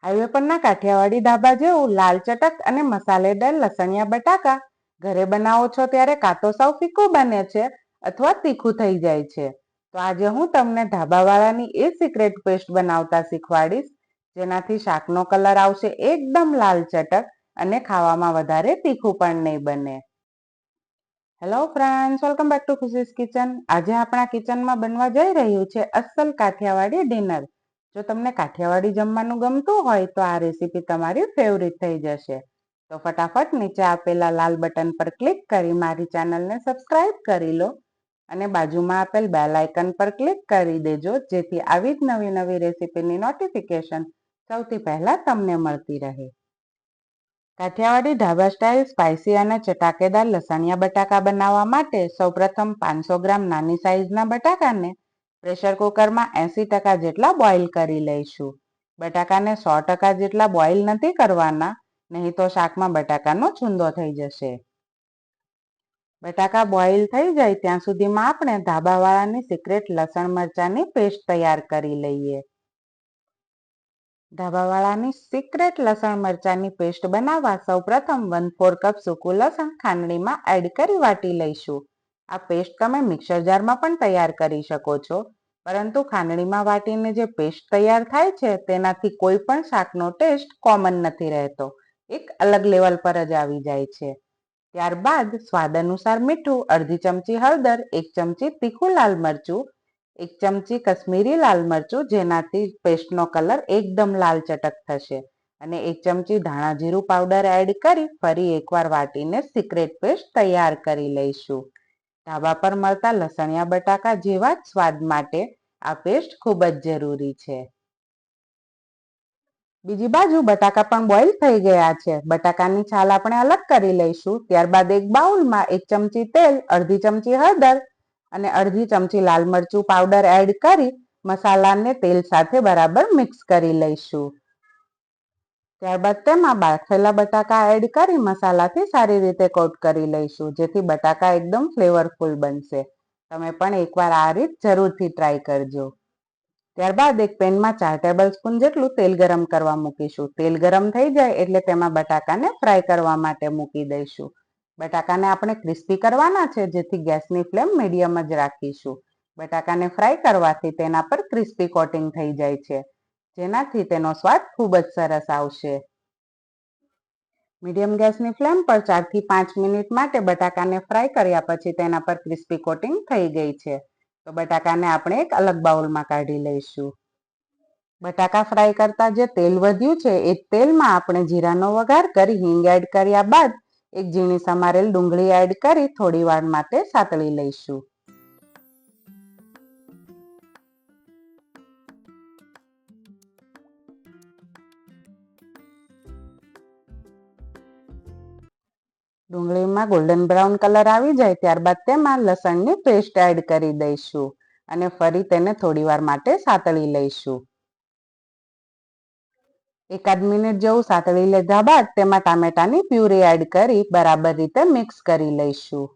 Highway પરના કાઠિયાવાડી ધાબા જેવું લાલ ચટક અને મસાલેદાર લસણિયા બટાકા ઘરે બનાવો છો ત્યારે કાં તો સાવ ફીકું બને છે અથવા તીખું થઈ જાય છે. તો આજે હું તમને ધાબાવાળાની એ સિક્રેટ પેસ્ટ બનાવતા શીખવાડીશ, જેનાથી શાકનો કલર આવશે એકદમ લાલ ચટક અને ખાવામાં વધારે તીખું પણ નહીં બને. Hello friends, welcome back to ખુશીસ kitchen. આજે આપણા કિચનમાં બનવા જઈ રહ્યું છે અસલ કાઠિયાવાડી ડિનર. જો તમને કાઠિયાવાડી જમવાનું ગમતું હોય તો આ રેસીપી તમારી ફેવરિટ થઈ જશે. તો ફટાફટ નીચે આપેલા લાલ બટન પર ક્લિક કરી મારી ચેનલને સબસ્ક્રાઇબ કરી લો અને બાજુમાં આપેલ બેલ આઇકન પર ક્લિક કરી દેજો, જેથી આવી જ નવી નવી રેસીપીની નોટિફિકેશન સૌથી પહેલા તમને મળતી રહે. કાઠિયાવાડી ઢાબા સ્ટાઇલ સ્પાઇસી અને ચટાકેદાર લસણિયા બટાકા બનાવવા માટે સૌપ્રથમ 500 ગ્રામ નાની સાઈઝના બટાકાને પ્રેશર કુકરમાં 80% જેટલા બોઇલ કરી લઈશું. બટાકાને 100% જેટલા બોઇલ નથી કરવાના, નહીં તો શાકમાં બટાકાનો છૂંદો થઈ જશે. બટાકા બોઇલ થઈ જાય ત્યાં સુધીમાં આપણે ધાબાવાળાની સિક્રેટ લસણ મરચાંની પેસ્ટ તૈયાર કરી લઈએ. ધાબાવાળાની સિક્રેટ લસણ મરચાંની પેસ્ટ બનાવવા સૌપ્રથમ 1/4 કપ સૂકું લસણ ખાંડણીમાં એડ કરી વાટી લઈશું. આ પેસ્ટ તમે મિક્સર જારમાં પણ તૈયાર કરી શકો છો, પરંતુ ખાંડણીમાં વાટીને જે પેસ્ટ તૈયાર થાય છે તેનાથી કોઈ પણ શાકનો ટેસ્ટ કોમન નથી રહેતો, એક અલગ લેવલ પર જ આવી જાય છે. ત્યારબાદ સ્વાદ અનુસાર મીઠું, અડધી ચમચી હળદર, 1 ચમચી તીખું લાલ મરચું, 1 ચમચી કશ્મીરી લાલ મરચું જેનાથી પેસ્ટનો કલર એકદમ લાલ ચટક થશે, અને 1 ચમચી ધાણા જીરું પાવડર એડ કરી ફરી એકવાર વાટીને સિક્રેટ પેસ્ટ તૈયાર કરી લઈશું. ધાબા પર મળતા લસણિયા બટાકા જેવા જ સ્વાદ માટે આ પેસ્ટ ખૂબ જ જરૂરી છે. બીજી બાજુ બટાકા પણ બોઇલ થઈ ગયા છે. બટાકાની છાલ આપણે અલગ કરી લઈશું. ત્યારબાદ એક બાઉલમાં 1 ચમચી તેલ, અડધી ચમચી હળદર અને અડધી ચમચી લાલ મરચું પાવડર એડ કરી મસાલાને તેલ સાથે બરાબર મિક્સ કરી લઈશું. ત્યારબાદ તેમાં બાફેલા બટાકા એડ કરી મસાલાથી સારી રીતે કોટ કરી લઈશું, જેથી બટાકા એકદમ ફ્લેવરફુલ બનશે. તમે પણ એકવાર આ રીત જરૂરથી ટ્રાય કરજો. ત્યારબાદ એક પેનમાં 4 ટેબલસ્પૂન જેટલું તેલ ગરમ કરવા મૂકીશું. તેલ ગરમ થઈ જાય એટલે તેમાં બટાકાને ફ્રાય કરવા માટે મૂકી દઈશું. બટાકાને આપણે ક્રિસ્પી કરવાના છે, જેથી ગેસની ફ્લેમ મીડિયમ જ રાખીશું. બટાકાને ફ્રાય કરવાથી તેના પર ક્રિસ્પી કોટિંગ થઈ જાય છે, જેનાથી તેનો સ્વાદ ખૂબ જ સરસ આવશે. મીડિયમ ગેસની ફ્લેમ પર 4 થી 5 મિનિટ માટે બટાકાને ફ્રાય કર્યા પછી તેના પર ક્રિસ્પી કોટિંગ થઈ ગઈ છે. તો બટાકાને આપણે એક અલગ બાઉલમાં કાઢી લઈશું. બટાકા ફ્રાય કરતા જે તેલ વધ્યું છે એ તેલમાં આપણે જીરાનો વઘાર કરી હિંગ એડ કર્યા બાદ એક ઝીણી સમારેલ ડુંગળી એડ કરી થોડી વાર માટે સાતળી લઈશું. ડુંગળીમાં ગોલ્ડન બ્રાઉન કલર આવી જાય ત્યારબાદ તેમાં લસણની પેસ્ટ એડ કરી દઈશું અને ફરી તેને થોડી વાર માટે સાતળી લઈશું. એકાદ મિનિટ જેવું સાતળી લીધા બાદ તેમાં ટામેટાની પ્યુરી એડ કરી બરાબર રીતે મિક્સ કરી લઈશું.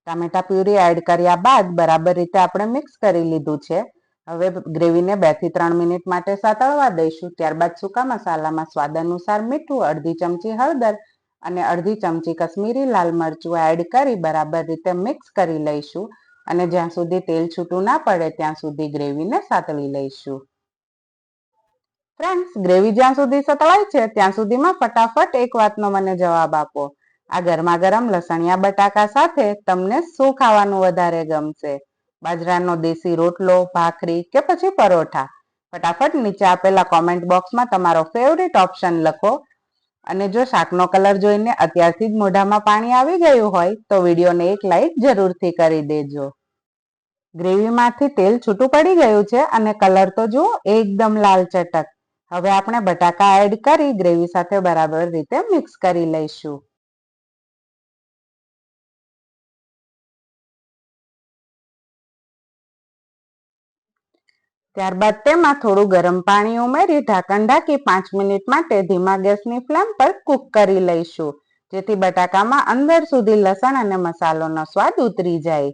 ટામેટા પ્યુરી એડ કર્યા બાદ બરાબર રીતે આપણે મિક્સ કરી લીધું છે. હવે ગ્રેવીને 2 થી 3 મિનિટ માટે સાતળવા દઈશું. ત્યારબાદ સૂકા મસાલામાં સ્વાદ અનુસાર મીઠું, અડધી ચમચી હળદર અને અડધી ચમચી કશ્મીરી લાલ મરચું એડ કરી બરાબર રીતે મિક્સ કરી લઈશું અને જ્યાં સુધી તેલ છૂટું ના પડે ત્યાં સુધી ગ્રેવીને સાતળી લઈશું. ફ્રેન્ડ્સ, ગ્રેવી જ્યાં સુધી સતળાય છે ત્યાં સુધીમાં ફટાફટ એક વાતનો મને જવાબ આપો. આ ગરમા ગરમ લસણિયા બટાકા સાથે તમને શું ખાવાનું વધારે ગમશે? બાજરાનો દેશી રોટલો, ભાખરી કે પછી પરોઠા? ફટાફટ નીચે આપેલા કોમેન્ટ બોક્સમાં તમારો ફેવરિટ ઓપ્શન લખો. અને જો શાકનો કલર જોઈને અત્યારથી જ મોઢામાં પાણી આવી ગયું હોય તો વિડીયોને એક લાઈક જરૂરથી કરી દેજો. ગ્રેવીમાંથી તેલ છૂટું પડી ગયું છે અને કલર તો જુઓ એકદમ લાલ ચટક. હવે આપણે બટાકા એડ કરી ગ્રેવી સાથે બરાબર રીતે મિક્સ કરી લઈશું. ત્યારબાદ તેમાં થોડું ગરમ પાણી ઉમેરી ઢાંકણ ઢાંકી 5 મિનિટ માટે ધીમા ગેસની ફ્લેમ પર કૂક કરી લઈશું, જેથી બટાકામાં અંદર સુધી લસણ અને મસાલોનો સ્વાદ ઉતરી જાય.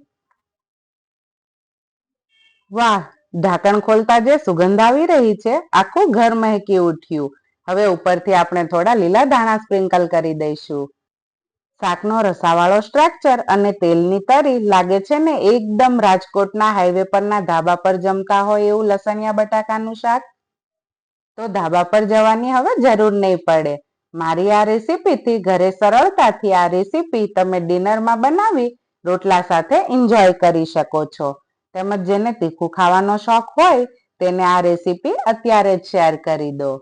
વાહ, ઢાંકણ ખોલતા જે સુગંધ આવી રહી છે, આખું ઘર મહેકી ઉઠ્યું. હવે ઉપરથી આપણે થોડા લીલા ધાણા સ્પ્રિંકલ કરી દઈશું. શાકનો રસાવાળો સ્ટ્રક્ચર અને તેલની તરી લાગે છે ને એકદમ રાજકોટના હાઈવે પરના ધાબા પર જમતા હોય એવું લસણિયા બટાકાનું શાક. તો ધાબા પર જવાની હવે જરૂર નહીં પડે. મારી આ રેસીપીથી ઘરે સરળતાથી આ રેસીપી તમે ડિનરમાં બનાવી રોટલા સાથે એન્જોય કરી શકો છો. તેમજ જેને તીખું ખાવાનો શોખ હોય તેને આ રેસીપી અત્યારે જ શેર કરી દો.